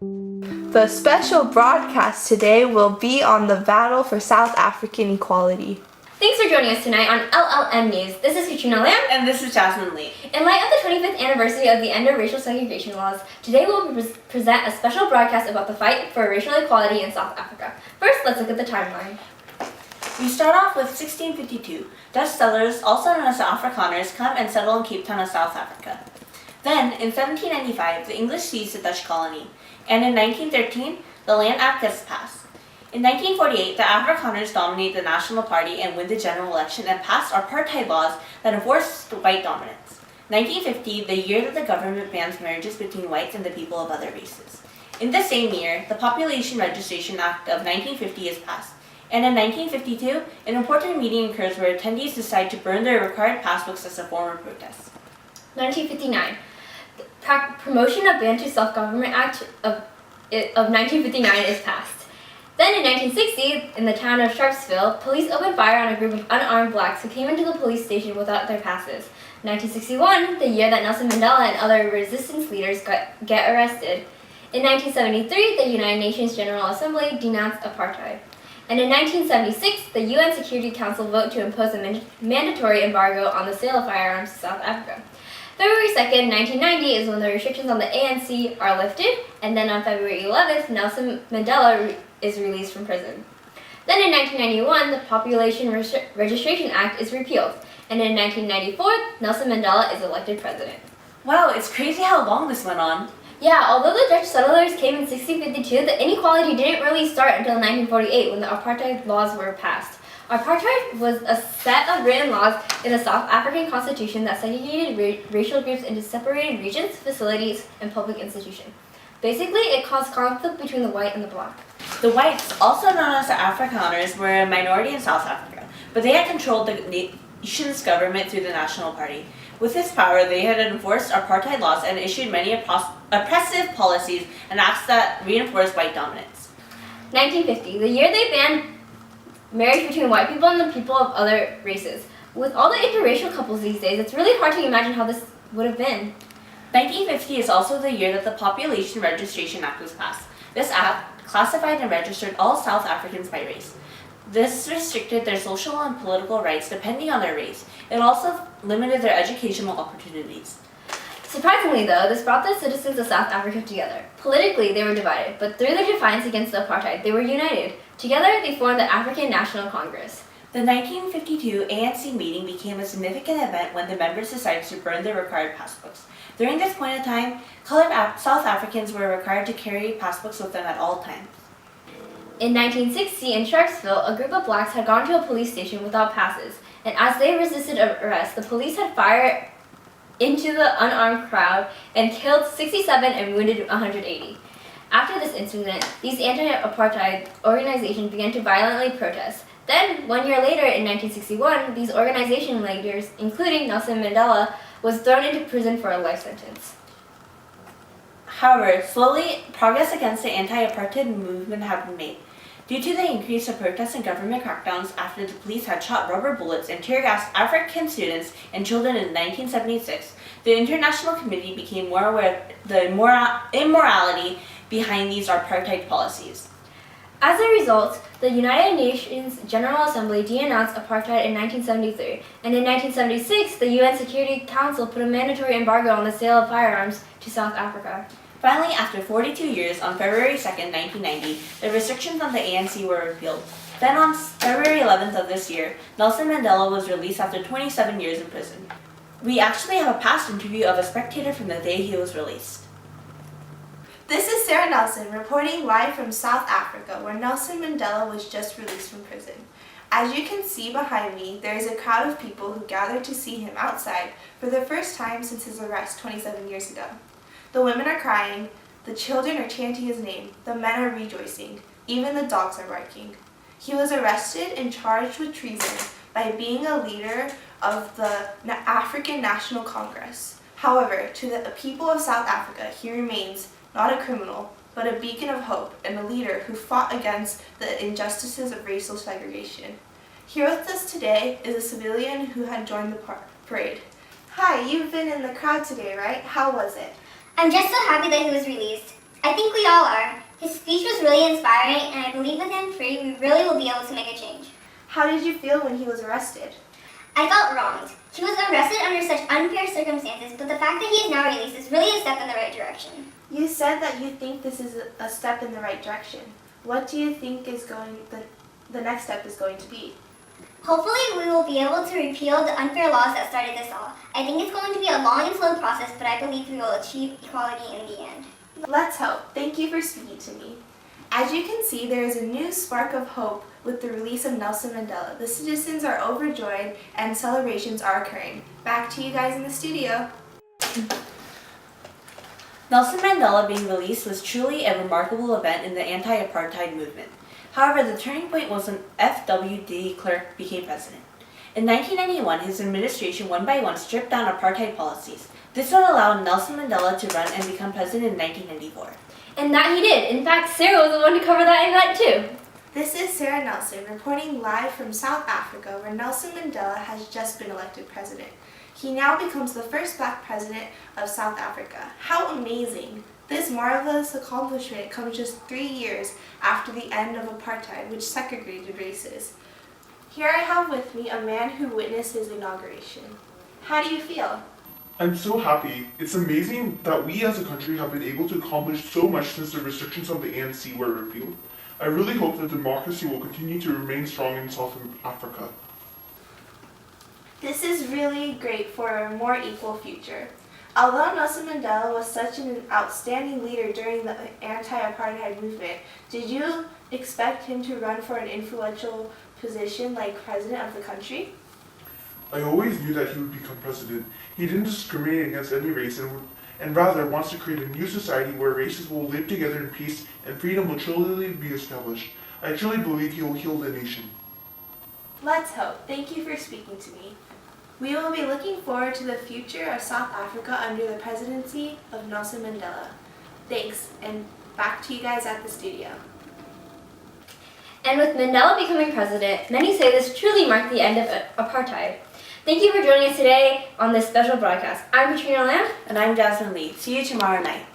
The special broadcast today will be on the battle for South African equality. Thanks for joining us tonight on LLM News. This is Katrina Lam. And this is Jasmine Lee. In light of the 25th anniversary of the end of racial segregation laws, today we'll present a special broadcast about the fight for racial equality in South Africa. First, let's look at the timeline. We start off with 1652. Dutch settlers, also known as the Afrikaners, come and settle in Cape Town of South Africa. Then, in 1795, the English seized the Dutch colony, and in 1913, the Land Act gets passed. In 1948, the Afrikaners dominate the National Party and win the general election and pass apartheid laws that enforce white dominance. 1950, the year that the government bans marriages between whites and the people of other races. In the same year, the Population Registration Act of 1950 is passed. And in 1952, an important meeting occurs where attendees decide to burn their required passbooks as a form of protest. 1959. The Promotion of Bantu Self-Government Act of 1959 is passed. Then in 1960, in the town of Sharpsville, police opened fire on a group of unarmed blacks who came into the police station without their passes. 1961, the year that Nelson Mandela and other resistance leaders get arrested. In 1973, the United Nations General Assembly denounced apartheid. And in 1976, the UN Security Council voted to impose a mandatory embargo on the sale of firearms to South Africa. February 2nd, 1990 is when the restrictions on the ANC are lifted, and then on February 11th, Nelson Mandela is released from prison. Then in 1991, the Population Registration Act is repealed, and in 1994, Nelson Mandela is elected president. Wow, it's crazy how long this went on. Yeah, although the Dutch settlers came in 1652, the inequality didn't really start until 1948 when the apartheid laws were passed. Apartheid was a set of written laws in the South African Constitution that segregated racial groups into separated regions, facilities, and public institutions. Basically, it caused conflict between the white and the black. The whites, also known as the Afrikaners, were a minority in South Africa, but they had controlled the nation's government through the National Party. With this power, they had enforced apartheid laws and issued many oppressive policies and acts that reinforced white dominance. 1950, the year they banned marriage between white people and the people of other races. With all the interracial couples these days, it's really hard to imagine how this would have been. 1950 is also the year that the Population Registration Act was passed. This act classified and registered all South Africans by race. This restricted their social and political rights depending on their race. It also limited their educational opportunities. Surprisingly, though, this brought the citizens of South Africa together. Politically, they were divided, but through their defiance against apartheid, they were united. Together, they formed the African National Congress. The 1952 ANC meeting became a significant event when the members decided to burn their required passbooks. During this point in time, colored South Africans were required to carry passbooks with them at all times. In 1960, in Sharpsville, a group of blacks had gone to a police station without passes, and as they resisted arrest, the police had fired into the unarmed crowd and killed 67 and wounded 180. After this incident, these anti-apartheid organizations began to violently protest. Then, 1 year later, in 1961, these organization leaders, including Nelson Mandela, was thrown into prison for a life sentence. However, slowly, progress against the anti-apartheid movement had been made. Due to the increase of protests and government crackdowns after the police had shot rubber bullets and tear-gassed African students and children in 1976, the International Committee became more aware of the immorality behind these apartheid policies. As a result, the United Nations General Assembly denounced apartheid in 1973, and in 1976, the UN Security Council put a mandatory embargo on the sale of firearms to South Africa. Finally, after 42 years, on February 2nd, 1990, the restrictions on the ANC were repealed. Then on February 11th of this year, Nelson Mandela was released after 27 years in prison. We actually have a past interview of a spectator from the day he was released. This is Sarah Nelson reporting live from South Africa, where Nelson Mandela was just released from prison. As you can see behind me, there is a crowd of people who gathered to see him outside for the first time since his arrest 27 years ago. The women are crying, the children are chanting his name, the men are rejoicing, even the dogs are barking. He was arrested and charged with treason by being a leader of the African National Congress. However, to the people of South Africa, he remains not a criminal, but a beacon of hope and a leader who fought against the injustices of racial segregation. Here with us today is a civilian who had joined the parade. Hi, you've been in the crowd today, right? How was it? I'm just so happy that he was released. I think we all are. His speech was really inspiring, and I believe with him free, we really will be able to make a change. How did you feel when he was arrested? I felt wronged. He was arrested under such unfair circumstances, but the fact that he is now released is really a step in the right direction. You said that you think this is a step in the right direction. What do you think is the next step is going to be? Hopefully, we will be able to repeal the unfair laws that started this all. I think it's going to be a long and slow process, but I believe we will achieve equality in the end. Let's hope. Thank you for speaking to me. As you can see, there is a new spark of hope with the release of Nelson Mandela. The citizens are overjoyed and celebrations are occurring. Back to you guys in the studio. Nelson Mandela being released was truly a remarkable event in the anti-apartheid movement. However, the turning point was when F.W. de Klerk became president. In 1991, his administration one by one stripped down apartheid policies. This would allow Nelson Mandela to run and become president in 1994. And that he did. In fact, Sarah was the one to cover that event too. This is Sarah Nelson reporting live from South Africa, where Nelson Mandela has just been elected president. He now becomes the first Black president of South Africa. How amazing! This marvelous accomplishment comes just 3 years after the end of apartheid, which segregated races. Here I have with me a man who witnessed his inauguration. How do you feel? I'm so happy. It's amazing that we as a country have been able to accomplish so much since the restrictions of the ANC were repealed. I really hope that democracy will continue to remain strong in South Africa. This is really great for a more equal future. Although Nelson Mandela was such an outstanding leader during the anti-apartheid movement, did you expect him to run for an influential position like president of the country? I always knew that he would become president. He didn't discriminate against any race and rather wants to create a new society where races will live together in peace and freedom will truly be established. I truly believe he will heal the nation. Let's hope. Thank you for speaking to me. We will be looking forward to the future of South Africa under the presidency of Nelson Mandela. Thanks, and back to you guys at the studio. And with Mandela becoming president, many say this truly marked the end of apartheid. Thank you for joining us today on this special broadcast. I'm Katrina Lamb. And I'm Jasmine Lee. See you tomorrow night.